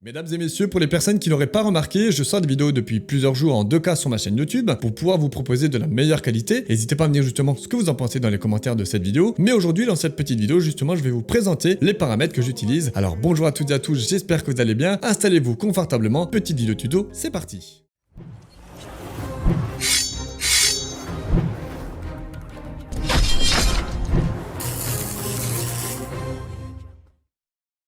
Mesdames et messieurs, pour les personnes qui n'auraient pas remarqué, je sors des vidéos depuis plusieurs jours en 2K sur ma chaîne YouTube pour pouvoir vous proposer de la meilleure qualité. N'hésitez pas à me dire justement ce que vous en pensez dans les commentaires de cette vidéo. Mais aujourd'hui, dans cette petite vidéo, justement, je vais vous présenter les paramètres que j'utilise. Alors bonjour à toutes et à tous, j'espère que vous allez bien. Installez-vous confortablement. Petite vidéo tuto, c'est parti.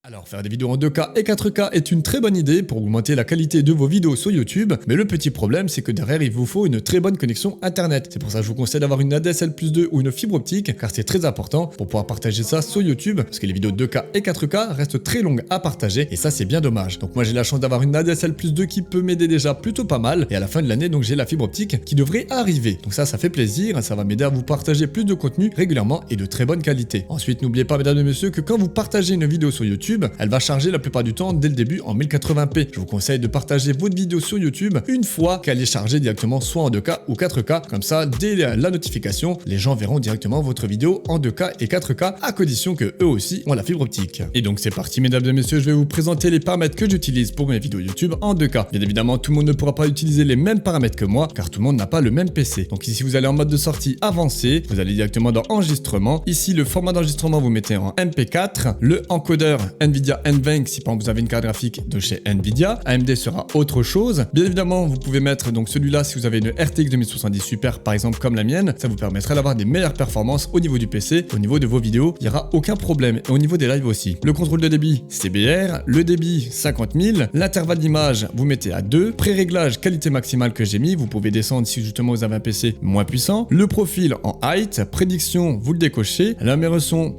Alors faire des vidéos en 2K et 4K est une très bonne idée pour augmenter la qualité de vos vidéos sur YouTube, mais le petit problème c'est que derrière il vous faut une très bonne connexion internet. C'est pour ça que je vous conseille d'avoir une ADSL plus 2 ou une fibre optique, car c'est très important pour pouvoir partager ça sur YouTube, parce que les vidéos 2K et 4K restent très longues à partager, et ça c'est bien dommage. Donc moi j'ai la chance d'avoir une ADSL plus 2 qui peut m'aider déjà plutôt pas mal, et à la fin de l'année donc j'ai la fibre optique qui devrait arriver. Donc ça fait plaisir, ça va m'aider à vous partager plus de contenu régulièrement et de très bonne qualité. Ensuite n'oubliez pas mesdames et messieurs que quand vous partagez une vidéo sur YouTube, elle va charger la plupart du temps dès le début en 1080p. Je vous conseille de partager votre vidéo sur YouTube une fois qu'elle est chargée directement soit en 2K ou 4K. Comme ça, dès la notification, les gens verront directement votre vidéo en 2K et 4K à condition que eux aussi ont la fibre optique. Et donc c'est parti mesdames et messieurs, je vais vous présenter les paramètres que j'utilise pour mes vidéos YouTube en 2K. Bien évidemment, tout le monde ne pourra pas utiliser les mêmes paramètres que moi car tout le monde n'a pas le même PC. Donc ici vous allez en mode de sortie avancé, vous allez directement dans enregistrement. Ici le format d'enregistrement vous mettez en MP4, le encodeur Nvidia NVENC si par exemple vous avez une carte graphique de chez Nvidia. AMD sera autre chose. Bien évidemment, vous pouvez mettre donc celui-là si vous avez une RTX 2070 Super par exemple comme la mienne. Ça vous permettra d'avoir des meilleures performances au niveau du PC, au niveau de vos vidéos. Il n'y aura aucun problème. Et au niveau des lives aussi. Le contrôle de débit CBR, le débit 50 000, l'intervalle d'image vous mettez à 2, pré-réglage qualité maximale que j'ai mis. Vous pouvez descendre si justement vous avez un PC moins puissant. Le profil en height, prédiction vous le décochez. L'amélioration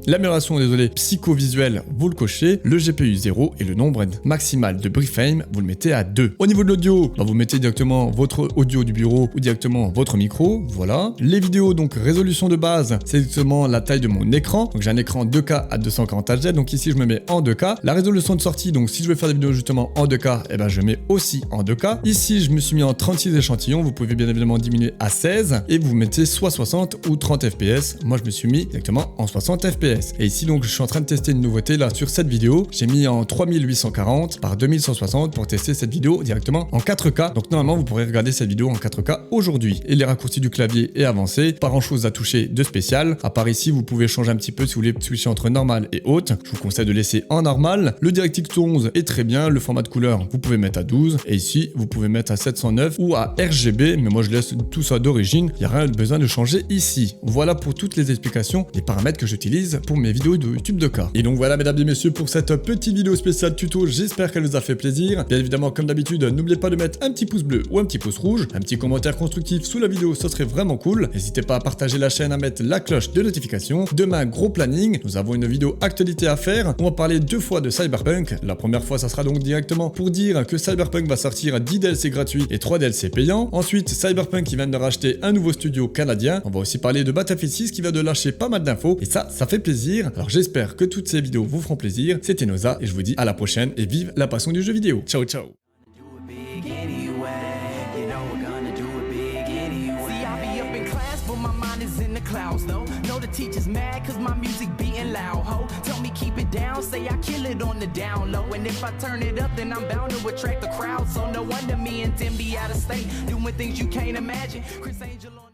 psychovisuelle vous le cochez. Le GPU 0 et le nombre maximal de brieframe vous le mettez à 2. Au niveau de l'audio, vous mettez directement votre audio du bureau ou directement votre micro, voilà. Les vidéos, donc résolution de base, c'est exactement la taille de mon écran. Donc j'ai un écran 2K à 240 Hz, donc ici je me mets en 2K. La résolution de sortie, donc si je veux faire des vidéos justement en 2K, et ben je mets aussi en 2K. Ici je me suis mis en 36 échantillons, vous pouvez bien évidemment diminuer à 16 et vous mettez soit 60 ou 30 fps. Moi je me suis mis directement en 60 fps. Et ici donc je suis en train de tester une nouveauté là sur cette vidéo. J'ai mis en 3840 par 2160 pour tester cette vidéo directement en 4K. Donc normalement vous pourrez regarder cette vidéo en 4K aujourd'hui. Et les raccourcis du clavier est avancé, pas grand chose à toucher de spécial. À part ici vous pouvez changer un petit peu si vous voulez switcher entre normal et haute. Je vous conseille de laisser en normal. Le DirectX 11 est très bien, le format de couleur vous pouvez mettre à 12 et ici vous pouvez mettre à 709 ou à RGB, mais moi je laisse tout ça d'origine, il n'y a rien besoin de changer ici. Voilà pour toutes les explications des paramètres que j'utilise pour mes vidéos de YouTube 2K. Et donc voilà mesdames et messieurs pour cette petite vidéo spéciale tuto, j'espère qu'elle vous a fait plaisir. Bien évidemment comme d'habitude, n'oubliez pas de mettre un petit pouce bleu ou un petit pouce rouge, un petit commentaire constructif sous la vidéo, ça serait vraiment cool. N'hésitez pas à partager la chaîne, à mettre la cloche de notification. Demain, gros planning, nous avons une vidéo actualité à faire. On va parler 2 fois de Cyberpunk. La première fois, ça sera donc directement pour dire que Cyberpunk va sortir 10 DLC gratuits et 3 DLC payants. Ensuite, Cyberpunk qui vient de racheter un nouveau studio canadien. On va aussi parler de Battlefield 6 qui vient de lâcher pas mal d'infos et ça fait plaisir. Alors j'espère que toutes ces vidéos vous feront plaisir. C'était Noza et je vous dis à la prochaine et vive la passion du jeu vidéo. Ciao ciao. Clouds though, know the teacher's mad cause my music beating loud, ho. Tell me keep it down, say I kill it on the down low. And if I turn it up then I'm bound to attract the crowd. So no wonder me and Tim be out of state, doing things you can't imagine. Chris Angel on